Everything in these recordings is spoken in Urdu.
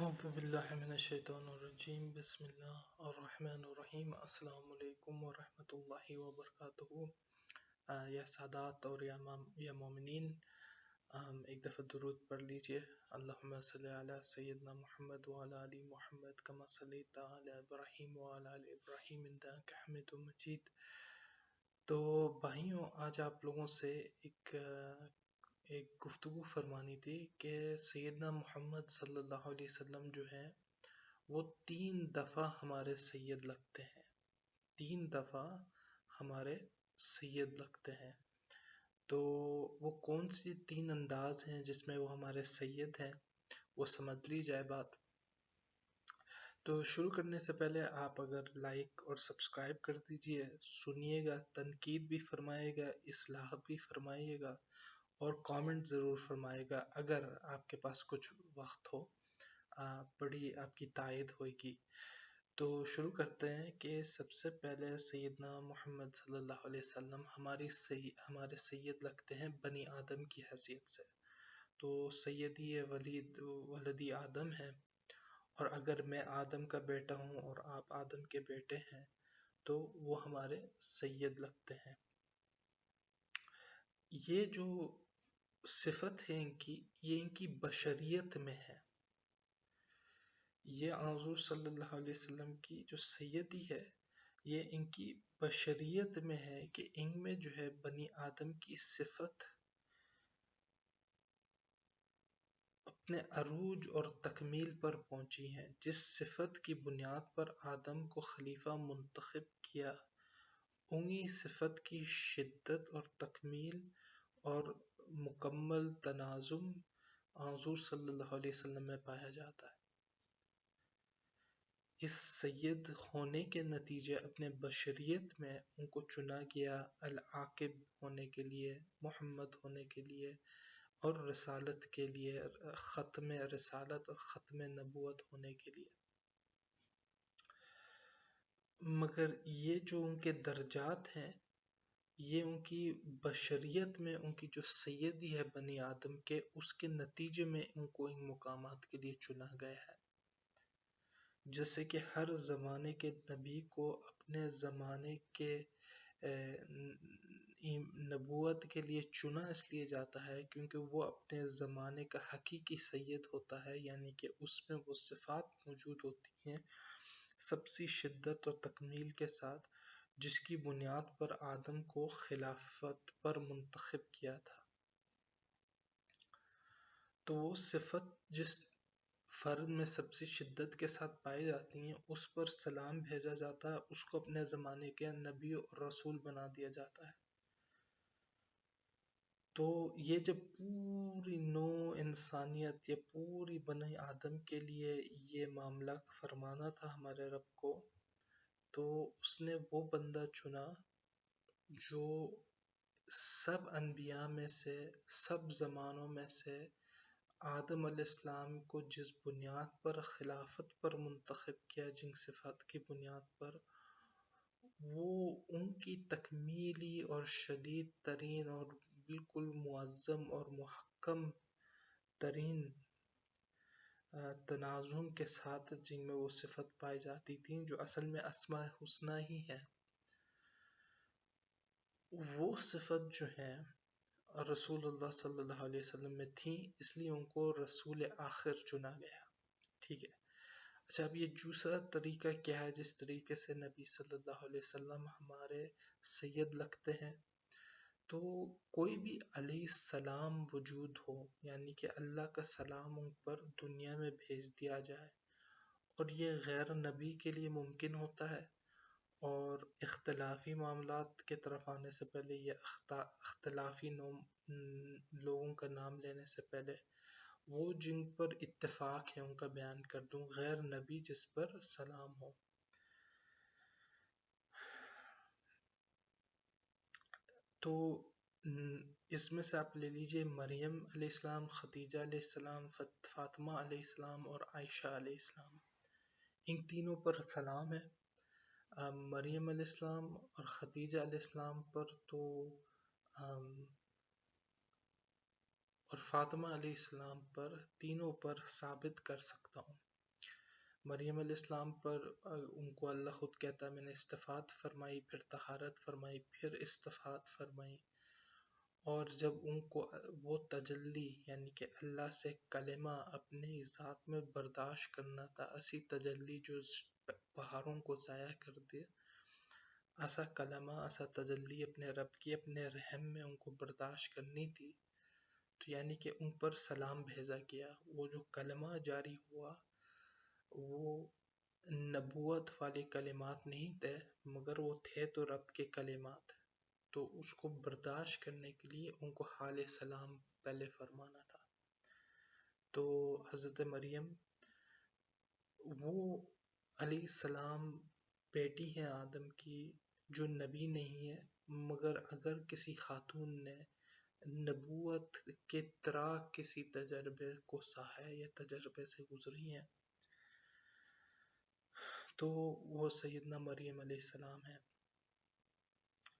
أعوذ بالله من الشیطان الرجیم بسم اللہ الرحمن الرحیم السلام علیکم ورحمۃ اللہ وبرکاتہ۔ یا سادات اور یا مومنین، ایک دفعہ درود پڑھ لیجئے۔ اللہم صلی علی سیدنا محمد وعلی آل محمد کما صلیت علی ابراہیم وعلی آل ابراہیم انک حمید مجید۔ تو بھائیوں، آج آپ لوگوں سے ایک گفتگو فرمانی تھی کہ سیدنا محمد صلی اللہ علیہ وسلم جو ہیں وہ 3 دفعہ ہمارے سید لگتے ہیں، 3 دفعہ ہمارے سید لگتے ہیں۔ تو وہ کون سی 3 انداز ہیں جس میں وہ ہمارے سید ہیں، وہ سمجھ لی جائے بات۔ تو شروع کرنے سے پہلے آپ اگر لائک اور سبسکرائب کر دیجئے، سنیے گا، تنقید بھی فرمائے گا، اصلاح بھی فرمائیے گا اور کامنٹ ضرور فرمائے گا اگر آپ کے پاس کچھ وقت ہو، بڑی آپ کی تائید ہوئے گی۔ تو شروع کرتے ہیں کہ سب سے پہلے سیدنا محمد صلی اللہ علیہ وسلم ہمارے سید لگتے ہیں بنی آدم کی حیثیت سے۔ تو سیدی ولدی آدم ہیں، اور اگر میں آدم کا بیٹا ہوں اور آپ آدم کے بیٹے ہیں تو وہ ہمارے سید لگتے ہیں۔ یہ جو صفت ہے ان کی، یہ ان کی بشریت میں ہے۔ یہ حضور صلی اللہ علیہ وسلم کی جو سیدی ہے، یہ ان کی بشریت میں ہے کہ ان میں جو ہے بنی آدم کی صفت اپنے عروج اور تکمیل پر پہنچی ہے۔ جس صفت کی بنیاد پر آدم کو خلیفہ منتخب کیا، انہی صفت کی شدت اور تکمیل اور مکمل تناظم حضور صلی اللہ علیہ وسلم میں پایا جاتا ہے۔ اس سید ہونے کے نتیجے اپنے بشریت میں ان کو چنا گیا العاقب ہونے کے لیے، محمد ہونے کے لیے اور رسالت کے لیے، ختم رسالت اور ختم نبوت ہونے کے لیے۔ مگر یہ جو ان کے درجات ہیں، یہ ان کی بشریت میں ان کی جو سیدی ہے بنی آدم کے، اس کے نتیجے میں ان کو ان مقامات کے لیے چنا گیا ہے۔ جیسے کہ ہر زمانے کے نبی کو اپنے زمانے کے نبوت کے لیے چنا اس لیے جاتا ہے کیونکہ وہ اپنے زمانے کا حقیقی سید ہوتا ہے، یعنی کہ اس میں وہ صفات موجود ہوتی ہیں سب سی شدت اور تکمیل کے ساتھ، جس کی بنیاد پر آدم کو خلافت پر منتخب کیا تھا۔ تو وہ صفت جس فرد میں سب سے شدت کے ساتھ پائی جاتی ہیں، اس پر سلام بھیجا جاتا ہے، اس کو اپنے زمانے کے نبی اور رسول بنا دیا جاتا ہے۔ تو یہ جب پوری نو انسانیت یا پوری بنی آدم کے لیے یہ معاملہ فرمانا تھا ہمارے رب کو، تو اس نے وہ بندہ چنا جو سب انبیاء میں سے، سب زمانوں میں سے آدم علیہ السلام کو جس بنیاد پر خلافت پر منتخب کیا، جن صفات کی بنیاد پر، وہ ان کی تکمیلی اور شدید ترین اور بالکل معظم اور محکم ترین تناظم کے ساتھ جن میں وہ صفت پائی جاتی تھی، جو اصل میں اسماء حسنی ہی ہے، وہ صفت جو ہیں رسول اللہ صلی اللہ علیہ وسلم میں تھیں، اس لیے ان کو رسول آخر چنا گیا۔ ٹھیک ہے۔ اچھا، اب یہ دوسرا طریقہ کیا ہے جس طریقے سے نبی صلی اللہ علیہ وسلم ہمارے سید لگتے ہیں؟ تو کوئی بھی علیہ السلام وجود ہو، یعنی کہ اللہ کا سلام ان پر دنیا میں بھیج دیا جائے، اور یہ غیر نبی کے لیے ممکن ہوتا ہے، اور اختلافی معاملات کے طرف آنے سے پہلے، یہ اختلافی لوگوں کا نام لینے سے پہلے، وہ جن پر اتفاق ہے ان کا بیان کر دوں، غیر نبی جس پر سلام ہو۔ تو اس میں سے آپ لے لیجئے مریم علیہ السلام، خدیجہ علیہ السلام، فاطمہ علیہ السلام اور عائشہ علیہ السلام، ان تینوں پر سلام ہے۔ مریم علیہ السلام اور خدیجہ علیہ السلام پر تو اور فاطمہ علیہ السلام پر، تینوں پر ثابت کر سکتا ہوں۔ مریم علیہ السلام پر ان کو اللہ خود کہتا ہے میں نے استفاد فرمائی، پھر طہارت فرمائی، پھر استفاد فرمائی، اور جب ان کو وہ تجلی یعنی کہ اللہ سے کلمہ اپنی ذات میں برداشت کرنا تھا، ایسی تجلی جو پہاڑوں کو ضائع کر دے، ایسا کلمہ ایسا تجلی اپنے رب کی اپنے رحم میں ان کو برداشت کرنی تھی، تو یعنی کہ ان پر سلام بھیجا گیا۔ وہ جو کلمہ جاری ہوا وہ نبوت والے کلمات نہیں تھے، مگر وہ تھے تو رب کے کلمات، تو اس کو برداشت کرنے کے لیے ان کو حال سلام پہلے فرمانا تھا۔ تو حضرت مریم وہ علیہ السلام بیٹی ہیں آدم کی، جو نبی نہیں ہے، مگر اگر کسی خاتون نے نبوت کے طرح کسی تجربے کو سہا ہے یا تجربے سے گزری ہیں تو وہ سیدنا مریم علیہ السلام ہے۔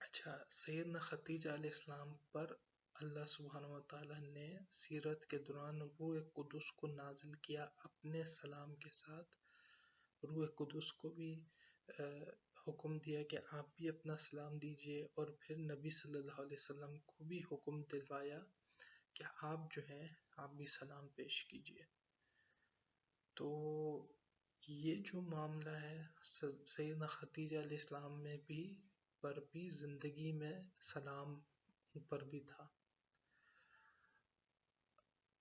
اچھا، سیدنا خدیجہ علیہ السلام پر اللہ سبحانہ وتعالی نے سیرت کے دوران روح قدس کو نازل کیا اپنے سلام کے ساتھ۔ روح قدس کو بھی حکم دیا کہ آپ بھی اپنا سلام دیجئے، اور پھر نبی صلی اللہ علیہ وسلم کو بھی حکم دلوایا کہ آپ جو ہیں آپ بھی سلام پیش کیجئے۔ تو یہ جو معاملہ ہے سیدنا خدیجہ علیہ السلام میں بھی پر بھی زندگی میں سلام پر بھی تھا۔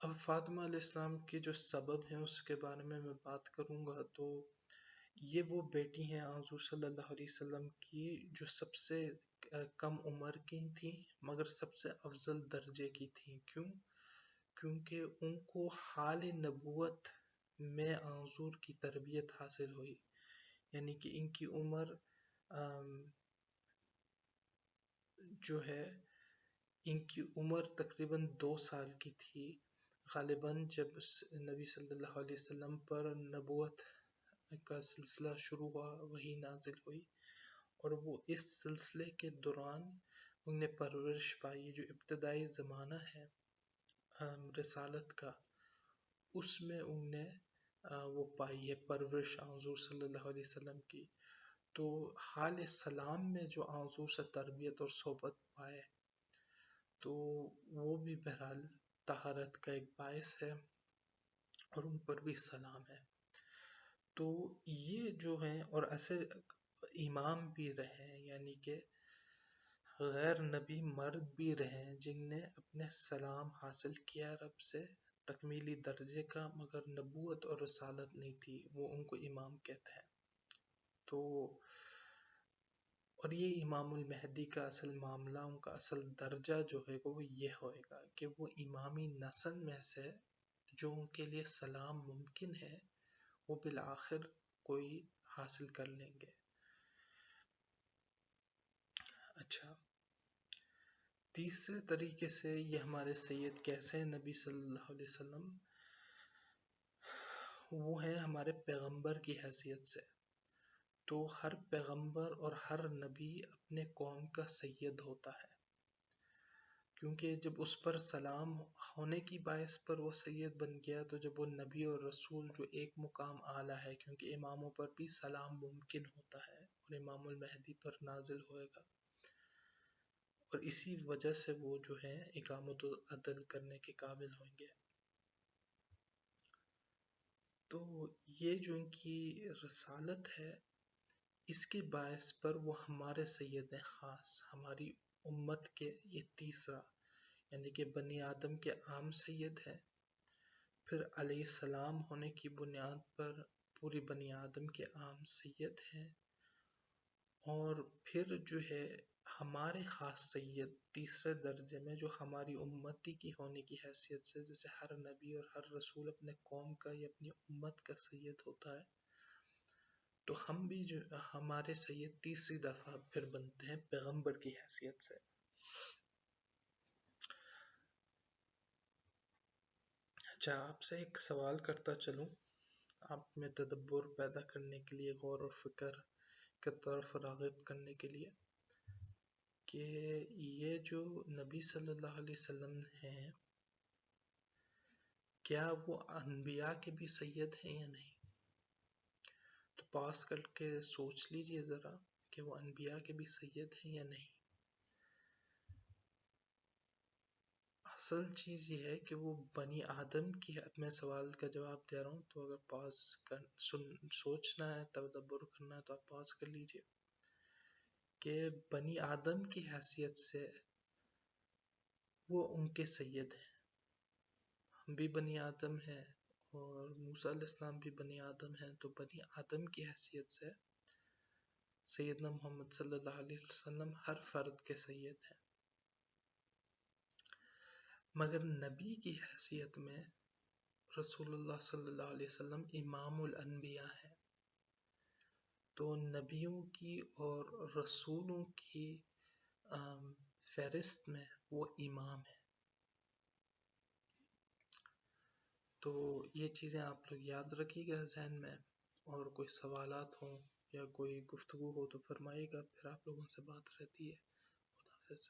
اب فاطمہ علیہ السلام کے جو سبب ہیں اس کے بارے میں بات کروں گا، تو یہ وہ بیٹی ہیں حضور صلی اللہ علیہ وسلم کی جو سب سے کم عمر کی تھیں مگر سب سے افضل درجے کی تھیں۔ کیونکہ ان کو حال نبوت میں حضور کی تربیت حاصل ہوئی، یعنی کہ ان کی عمر جو ہے ان کی عمر تقریباً 2 سال کی تھی غالباً جب نبی صلی اللہ علیہ وسلم پر نبوت کا سلسلہ شروع ہوا، وحی نازل ہوئی، اور وہ اس سلسلے کے دوران انہوں نے پرورش پائی۔ جو ابتدائی زمانہ ہے رسالت کا، اس میں انہوں نے وہ پائی ہے پرورش حضور صلی اللہ علیہ وسلم کی۔ تو حال سلام میں جو حضور سے تربیت اور صحبت پائے تو وہ بھی بہرحال طہارت کا ایک باعث ہے، اور ان پر بھی سلام ہے۔ تو یہ جو ہیں اور ایسے امام بھی رہے ہیں، یعنی کہ غیر نبی مرد بھی رہے ہیں جن نے اپنے سلام حاصل کیا رب سے تکمیلی درجے کا، مگر نبوت اور رسالت نہیں تھی، وہ ان کو امام کہتے ہیں۔ تو اور یہ امام المہدی کا اصل معاملہ، ان کا اصل درجہ جو ہے وہ یہ ہوئے گا کہ وہ امامی نسل میں سے جو ان کے لیے سلام ممکن ہے وہ بالآخر کوئی حاصل کر لیں گے۔ اچھا، تیسرے طریقے سے یہ ہمارے سید کیسے ہیں نبی صلی اللہ علیہ وسلم، وہ ہیں ہمارے پیغمبر کی حیثیت سے۔ تو ہر پیغمبر اور ہر نبی اپنے قوم کا سید ہوتا ہے، کیونکہ جب اس پر سلام ہونے کی باعث پر وہ سید بن گیا، تو جب وہ نبی اور رسول جو ایک مقام اعلیٰ ہے، کیونکہ اماموں پر بھی سلام ممکن ہوتا ہے اور امام المہدی پر نازل ہوئے گا، اور اسی وجہ سے وہ جو ہے اقامت عدل کرنے کے قابل ہوں گے۔ تو یہ جو ان کی رسالت ہے اس کے باعث پر وہ ہمارے سید خاص، ہماری امت کے یہ تیسرا، یعنی کہ بنی آدم کے عام سید ہے، پھر علیہ السلام ہونے کی بنیاد پر پوری بنی آدم کے عام سید ہیں، اور پھر جو ہے ہمارے خاص سید تیسرے درجے میں جو ہماری امتی کی ہونے کی حیثیت سے، جیسے ہر نبی اور ہر رسول اپنے قوم کا یا اپنی امت کا سید ہوتا ہے، تو ہم بھی جو ہمارے سید تیسری دفعہ پھر بنتے ہیں پیغمبر کی حیثیت سے۔ اچھا، آپ سے ایک سوال کرتا چلوں، آپ میں تدبر پیدا کرنے کے لیے، غور و فکر کی طرف راغب کرنے کے لیے، کہ یہ جو نبی صلی اللہ علیہ وسلم ہیں کیا وہ انبیاء کے بھی سید ہیں یا نہیں؟ پاس کر کے سوچ لیجئے ذرا کہ وہ انبیاء کے بھی سید ہیں یا نہیں. اصل چیز یہ ہے کہ وہ بنی آدم کی ہے. میں سوال کا جواب دے رہا ہوں، تو اگر پاس سوچنا ہے، تدبر کرنا ہے، تو آپ پاس کر لیجئے کہ بنی آدم کی حیثیت سے وہ ان کے سید ہیں. ہم بھی بنی آدم ہیں اور موسیٰ علیہ السلام بھی بنی آدم ہیں، تو بنی آدم کی حیثیت سے سیدنا محمد صلی اللہ علیہ وسلم ہر فرد کے سید ہیں. مگر نبی کی حیثیت میں رسول اللہ صلی اللہ علیہ وسلم امام الانبیاء ہیں. تو نبیوں کی اور رسولوں کی فہرست میں وہ امام ہیں. تو یہ چیزیں آپ لوگ یاد رکھیے گا ذہن میں، اور کوئی سوالات ہوں یا کوئی گفتگو ہو تو فرمائیے گا، پھر آپ لوگوں سے بات رہتی ہے. خدا حافظ.